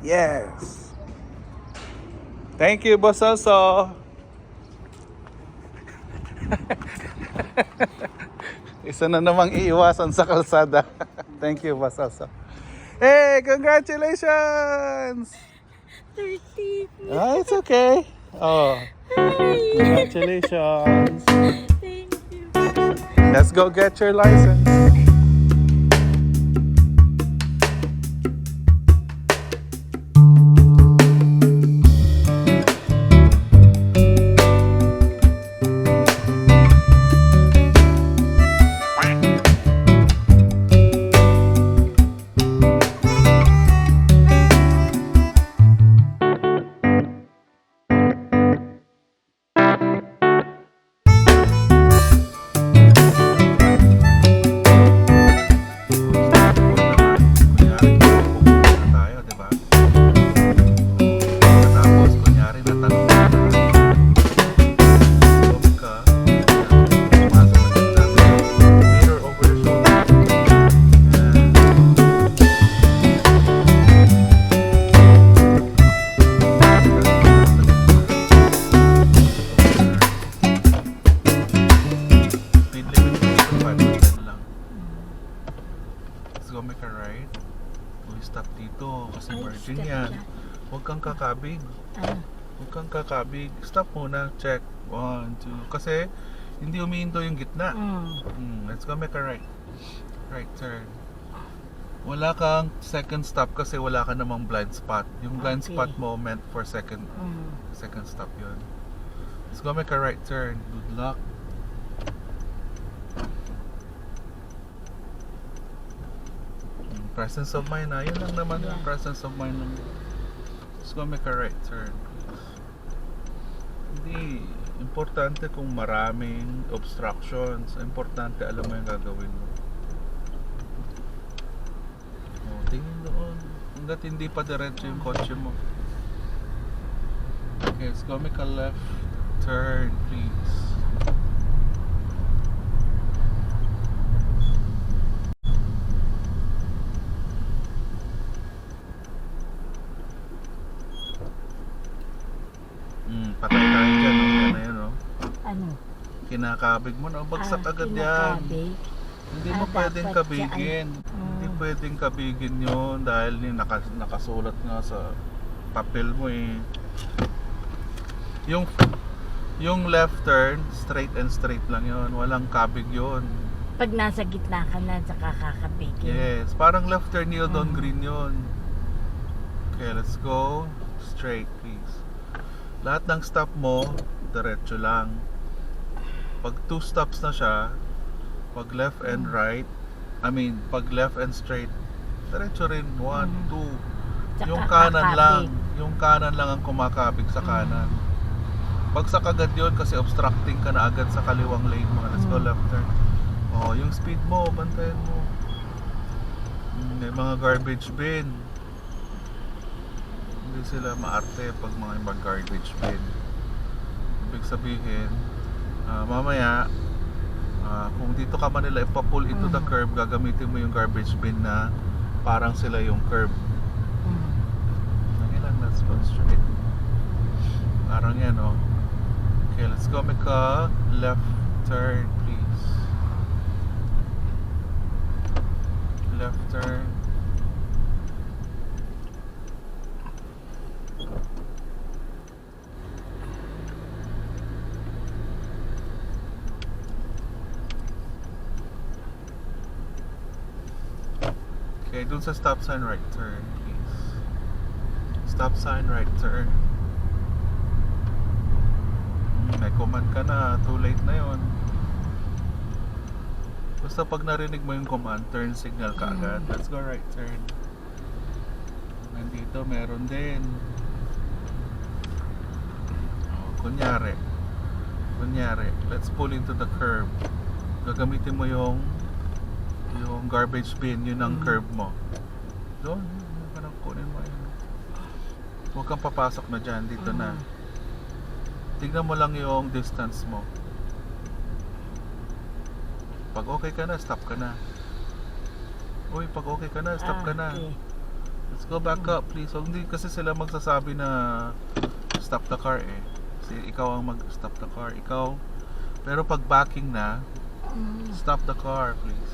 Yes. Thank you, Boss Oso. Isa na namang iiwasan sa kalsada. Thank you, Boss Oso. Hey, congratulations! 30. Ah, it's okay. Oh, congratulations. Thank you. Let's go get your license. Make a right. We stop dito kasi Ay, virgin stop yan. siya. Huwag kang kakabig. Huwag kang kakabig. Stop muna. Check. 1, 2. Kasi hindi umiinto yung gitna. Let's go make a right. Right turn. Wala kang second stop kasi wala ka namang blind spot. Yung blind Okay. spot mo meant for second stop yun. Let's go make a right turn. Good luck. Presence of mind, yun lang naman yung Yeah. presence of mind lang. Just go make a right turn. Hindi importante kung maraming obstructions. Importante alam mo yung gagawin mo. Tingin doon. Hanggat hindi pa diretso yung kotse mo. Okay, let's go make a left turn, please. Patay tayo dyan, no? Yan na yun, no? Ano? Kinakabig mo, no? Bagsak agad yan. Kinakabig. Hindi mo pwedeng dapat kabigin. Hindi pwedeng kabigin yun dahil yung nakasulat nga sa papel mo eh. Yung left turn, straight and straight lang yun. Walang kabig yun. Pag nasa gitna ka na, saka kakabigin. Yes, parang left turn yield on green yun. Okay, let's go straight, please. Lahat ng stop mo, diretso lang. Pag 2 stops na siya, pag left and right, pag left and straight, diretso rin. 1, 2. Tsaka Yung kanan lang, kakabig. yung kanan lang ang kumakabig sa kanan. Bagsak agad yun kasi obstructing ka na agad sa kaliwang lane mo. Let's go left turn. Oh, yung speed mo, bantayan mo. May mga garbage bin. Hindi sila maarte pag mga mag-garbage bin. Ibig sabihin, mamaya, kung dito ka Manila ipa-pull into the curb, gagamitin mo yung garbage bin na parang sila yung curb. Lang, let's go straight. Parang yan, oh. Okay, let's go make a left turn, please. Left turn. Okay, dun sa stop sign, right turn, please. Stop sign, right turn. May command ka na, too late na yon. Basta pag narinig mo yung command, turn signal ka agad. Let's go right turn. Nandito, meron din. Kunyari, let's pull into the curb. Gagamitin mo yung garbage bin, yun ang curb mo. Doon, parang kunin mo yun. Huwag kang papasok na dyan, dito na. Tignan mo lang yung distance mo. Pag okay ka na, stop ka na. Uy, pag okay ka na, stop ka na. Okay. Let's go back up, please. So, hindi kasi sila magsasabi na stop the car eh. Kasi ikaw ang mag-stop the car. Ikaw. Pero pag backing na, stop the car, please.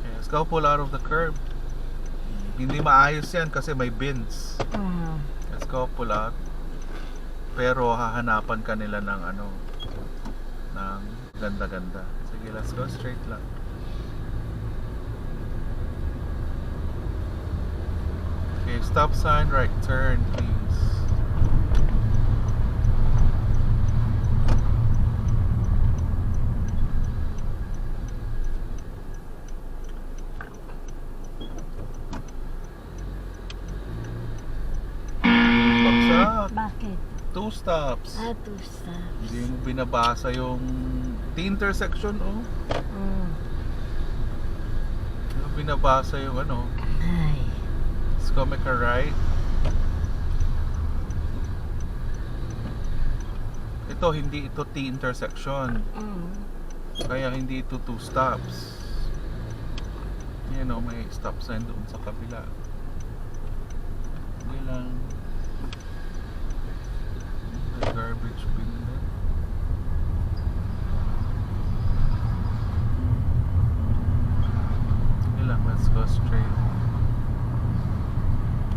Okay, let's go pull out of the curb. Hindi maayos yan kasi may bins. Let's go pull out. Pero hahanapan ka nila ng ano, ng ganda-ganda. Sige, let's go straight lang. Okay, stop sign, right turn, please. Bagsak. Bakit? 2 stops. Two stops. Hindi mo binabasa yung T-intersection, oh. Hindi mo binabasa yung ano. Ay. Let's go make a right. Ito, hindi ito T-intersection. Kaya hindi ito 2 stops. Yan o, may stop sign doon sa kabila. Hindi lang. May garbage bin din. Hindi lang, let's go straight.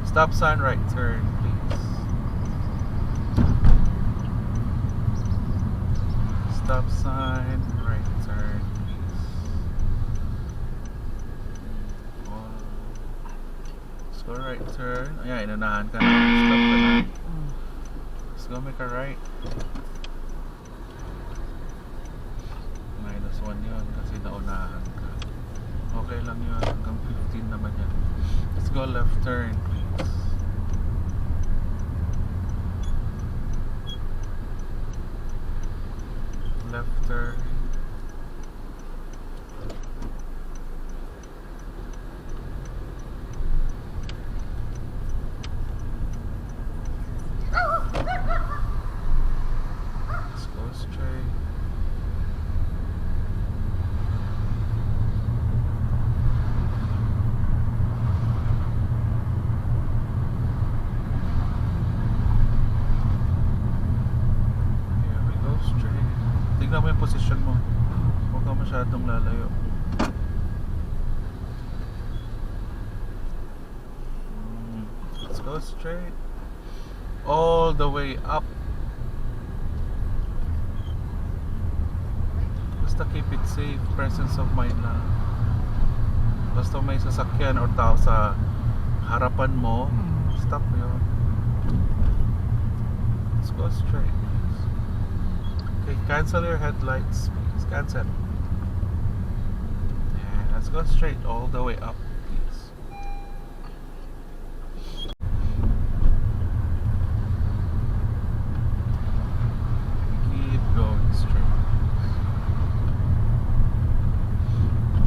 Stop sign, right turn, please. Stop sign, right turn, please. Wow. Let's go right turn. Ayan, inunahan ka na. Stop ka na. Let's go make a right. -1 yun kasi naunahan ka. Okay lang yun. Hanggang 15 naman yan. Let's go left turn, please. Left turn. Let's go straight. Here we go straight. Tignan mo yung position mo. Huwag ka masyadong lalayo. Let's go straight. All the way up. Basta keep it safe. Presence of mind lang. Basta may sasakyan or tao sa harapan mo, stop mo yun. Let's go straight. Okay, cancel your headlights, please. Cancel. Yeah, let's go straight all the way up, please. Keep going straight.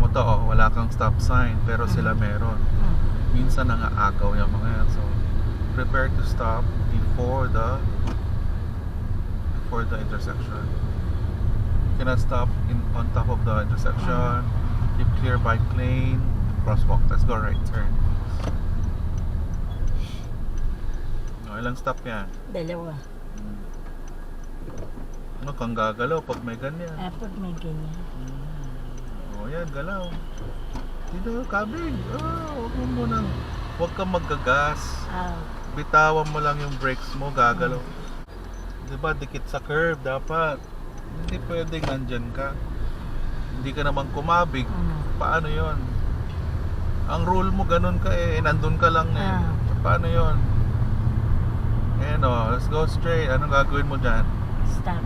Ito, oh, wala kang stop sign, pero sila meron. Minsan nangaagaw yung mga yan. So, prepare to stop before the intersection. You cannot stop on top of the intersection. Keep clear bike lane. Crosswalk. Let's go right turn. Ilang stop yan? 2. Ano kang gagalaw pag may ganyan? Pag may ganyan. Oh, yan, galaw. Dito, kabig. Huwag kang maggagas. Bitawan mo lang yung brakes mo, gagalaw. Diba, dikit sa curb, dapat. Hindi pwedeng nandyan ka. Hindi ka naman kumabig. Paano yon? Ang rule mo, ganun ka eh. Nandun ka lang eh. Paano yon? Ayan o, let's go straight. Anong gagawin mo dyan? Stop.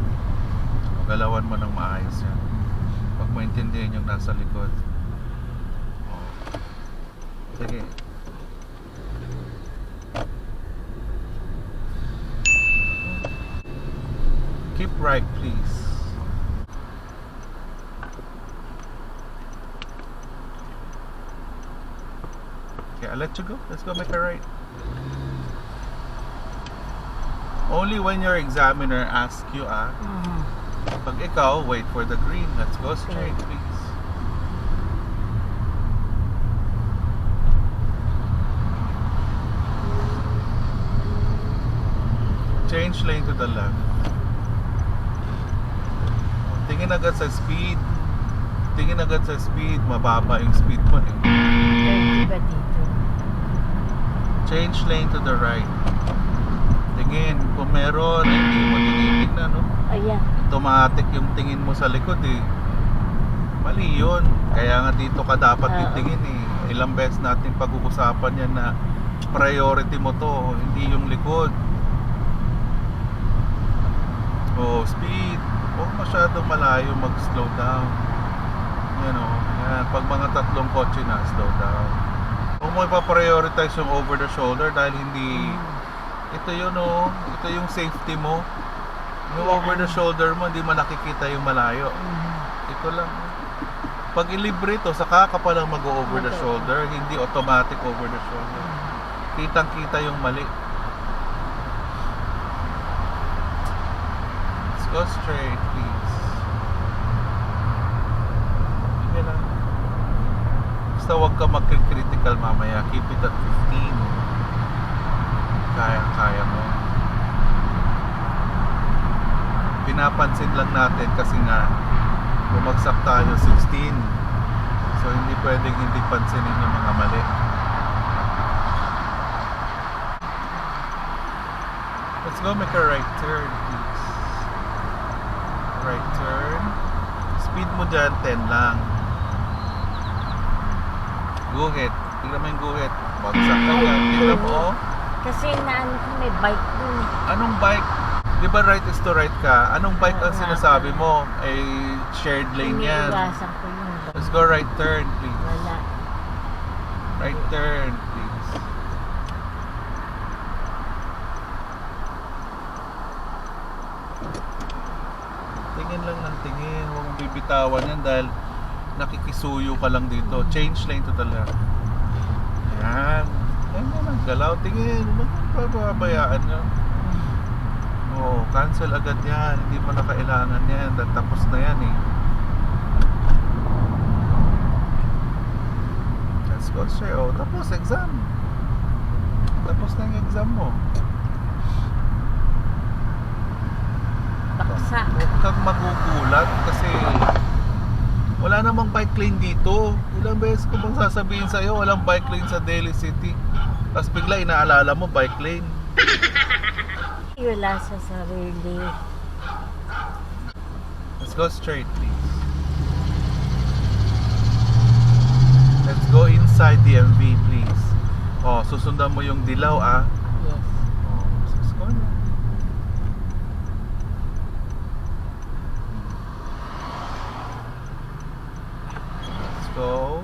Galawan mo ng maayos yan. Pag maintindihan yung nasa likod. Oh. Sige. Keep right, please. Okay, I'll let you go. Let's go make a right. Only when your examiner asks you, Pag ikaw, wait for the green. Let's go straight, please. Change lane to the left. Tingin agad sa speed. Tingin agad sa speed. Mababa yung speed mo eh. 30 ba dito? Change lane to the right. Tingin. Kung meron, hindi mo tinitingnan, no? Ayan. Automatic yung tingin mo sa likod eh. Mali yun. Kaya nga dito ka dapat titingin eh. Ilang beses natin pag-uusapan yan na priority mo to, hindi yung likod. Oh, speed. Huwag masyadong malayo mag-slow down. Yan o. Yan. Pag mga tatlong kotse na, slow down. Huwag mo ipaprioritize yung over the shoulder dahil hindi... Ito yun o. Ito yung safety mo. Yung over the shoulder mo, hindi mo nakikita yung malayo. Ito lang. Pag ilibre ito, saka ka palang mag-over the shoulder, hindi automatic over the shoulder. Kitang-kita yung mali. Let's go straight, please. Sige lang. Basta huwag ka mag-critical mamaya. Keep it at 15. Kaya mo. Pinapansin lang natin kasi nga bumagsak tayo 16. So hindi pwedeng hindi pansinin yung mga mali. Let's go make a right turn, please. Right turn. Speed mo dyan 10 lang. Guhit. Tingnan mo yung guhit. Bagsak ka dyan. Tingnan mo. Kasi naano ko may bike dun. Anong bike? Di ba right is to right ka? Anong bike ang sinasabi mo? Ay shared lane yan. Iniiwasan ko yung bike. Let's go right turn, please. Wala. Right turn, please. Tingin lang ng tingin. Huwag mong bibitawan yan dahil nakikisuyo ka lang dito. Change lane to the left. Yan. Yan yan ang galaw. Tingin. Huwag mong pababayaan nyo. Oo, cancel agad yan. Hindi mo na kailangan yan. Tapos na yan eh. Let's go straight. Oh, tapos exam. Tapos na yung exam mo. Baksa. Huwag kang magugulat kasi wala namang bike lane dito. Ilang beses ko bang sasabihin sa'yo walang bike lane sa Daly City. Tapos bigla inaalala mo bike lane. Wala sa sarili. Let's go straight, please. Let's go inside the MV, please. Oh, susundan mo yung dilaw, ah. Yes. Oh, let's go na. Let's go.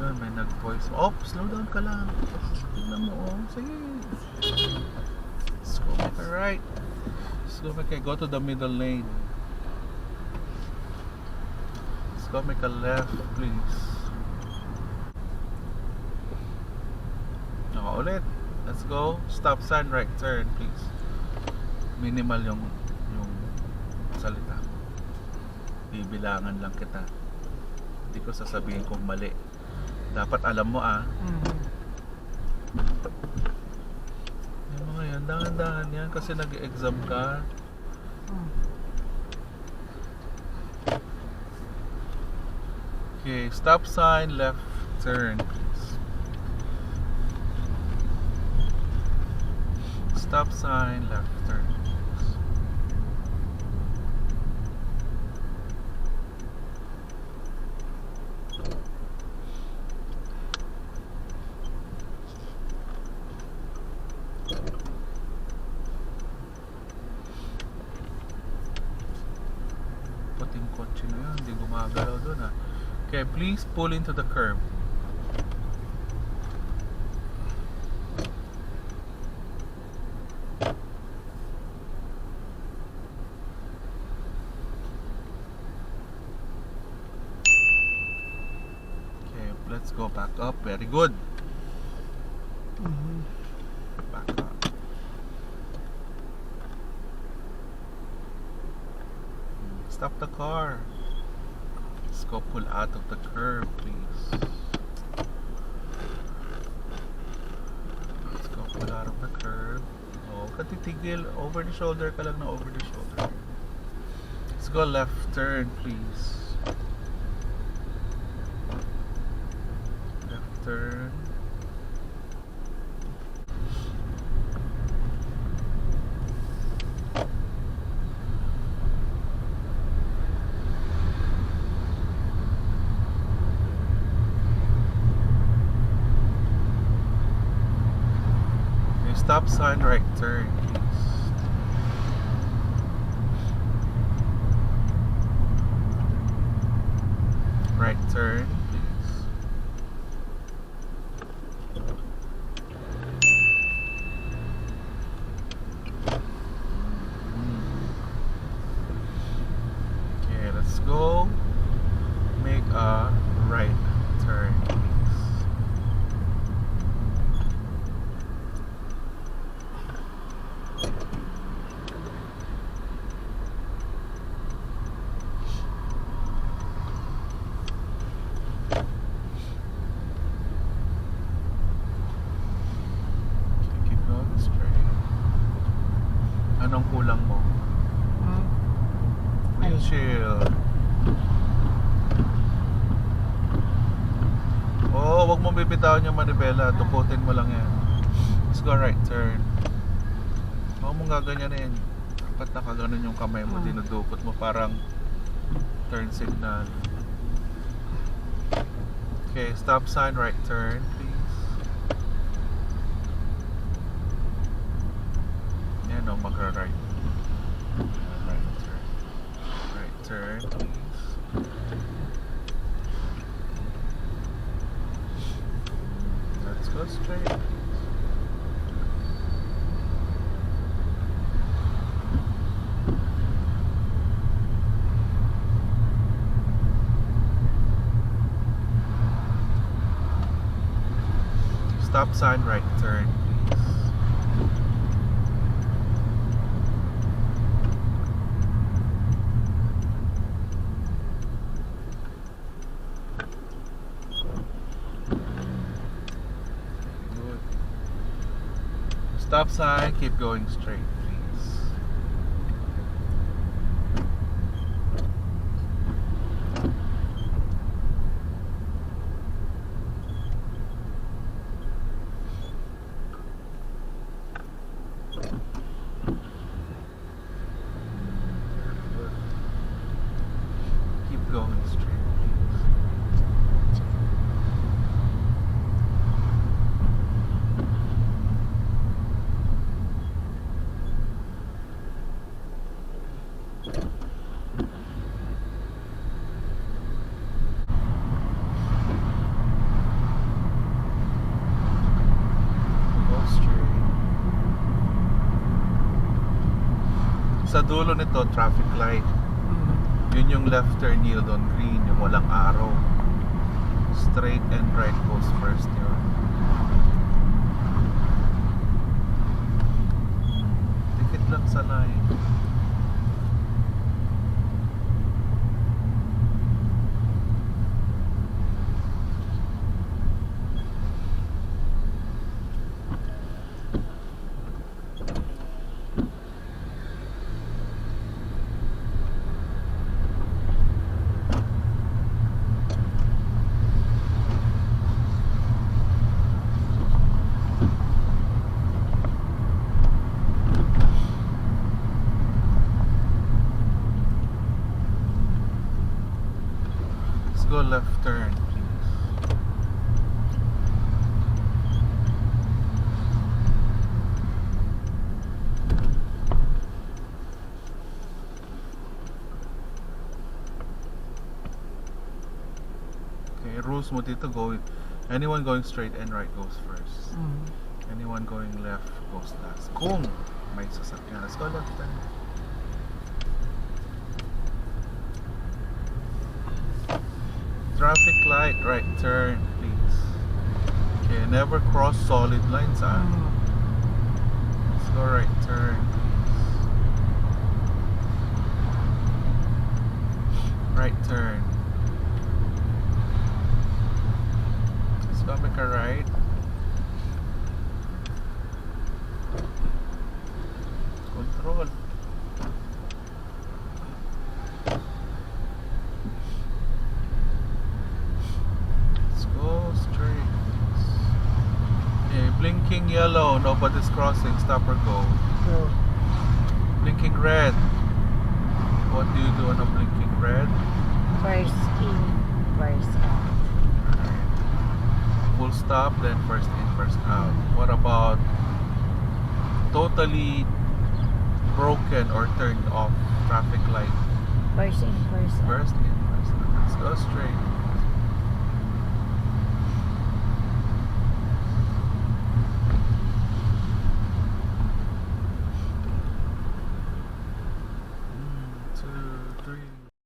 Ayun, may nag-voice. Oh, slow down ka lang. Tignan mo, oh. Sige. Let's go make a right. Let's go make a go to the middle lane. Let's go make a left, please. Ulit. Let's go. Stop sign, right turn, please. Minimal yung salita. Bibilangan lang kita. Hindi ko sasabihin kung mali. Dapat alam mo, ah. Yung mga yan, dahan-dahan yan kasi nag-exam ka. Okay, stop sign, left turn, please. Stop sign, left turn, please. Puting kotse na yun, hindi gumagalaw doon, ah. Okay, please pull into the curb. Okay, let's go back up. Very good. Back up. Stop the car. Let's go pull out of the curb, please. Let's go pull out of the curb. Oh. Huwag ka titigil. Over the shoulder ka lang na over the shoulder. Let's go left turn, please. Left turn. Okay, stop sign, right turn, please. Right turn, please. Okay, let's go. Make a right turn, please. Keep going straight. Anong kulang mo? Hmm? Windshield. Oh, wag mo bibitawan yung manibela. Dukutin mo lang yan. Let's go right turn. Huwag mong gaganyanin. Dapat nakaganon yung kamay mo. Dinudukot mo parang turn signal. Okay, stop sign, right turn, please. Yan o, magra-right. Right turn. Right turn, please. Let's go straight. Stop sign, right turn, please. Good. Stop sign, keep going straight, please. Good. Keep going straight, please. Go straight. Sa dulo nito, traffic light. Yun yung left turn yield on green, yung walang arrow. Straight and right goes first yun. Dikit lang sa line. Let's go left turn, please. Okay, rules mo dito, anyone going straight and right goes first. Anyone going left goes last. Kung may sasakyan, let's go left turn. Traffic light, right turn, please. Okay, never cross solid lines, ah. Let's go right turn, please. Right turn. Let's go make a right. No, nobody's crossing. Stop or go. Go. Blinking red. What do you do on a blinking red? First in, first out. Full stop, then first in, first out. What about totally broken or turned off traffic light? First in, first out. First in, first out. Let's go straight.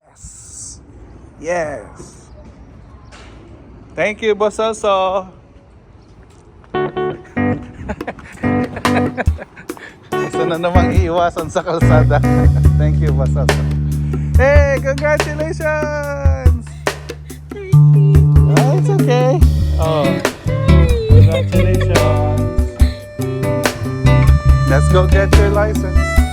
Yes. Yes. Thank you, Boss Elso. Gusto na namang iiwasan sa kalsada. Thank you, Boss Elso. Hey, congratulations! Oh, it's okay. Oh, congratulations. Let's go get your license.